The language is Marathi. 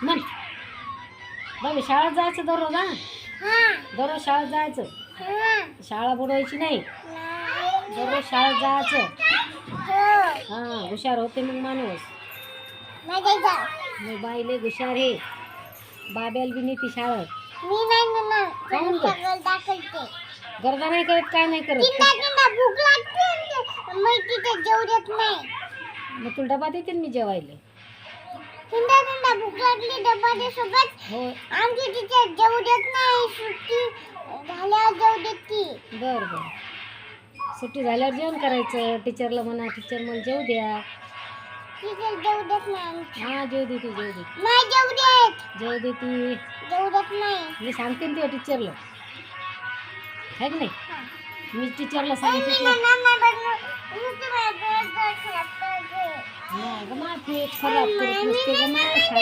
म्हण बघ शाळेत जायचं दररोज. दररोज शाळेत जायचं. शाळा बुडवायची नाही. दररोज शाळेत जायचं. हुशार होते मग माणूस. मग बाईले हुशार आहे. बाब्याला बी नेती शाळेत. काहून ग? गरजा नाही करत, काय नाही करत. मग तुला डबा देते ना मी जेवायला. भूक लागली डबा दे सोबत. हो आमची टीचर जेवू देत नाही. सुट्टी झाल्यावर जेवू देते. बर बर. सुट्टी झाल्यावर जेवण करायचं. टीचरला म्हणा, टीचर मला जेवू द्या. टीचर जेवू देत नाही. हा जेवू देते, जेवू देते, नाही जेवू देत. जेवू देते. जेवू देत नाही. मी सांगते ना तुझ्या टीचरला, है की नाही? मी टीचरला सांगितलं. नाही ग, माफी खराब करत नसते ग.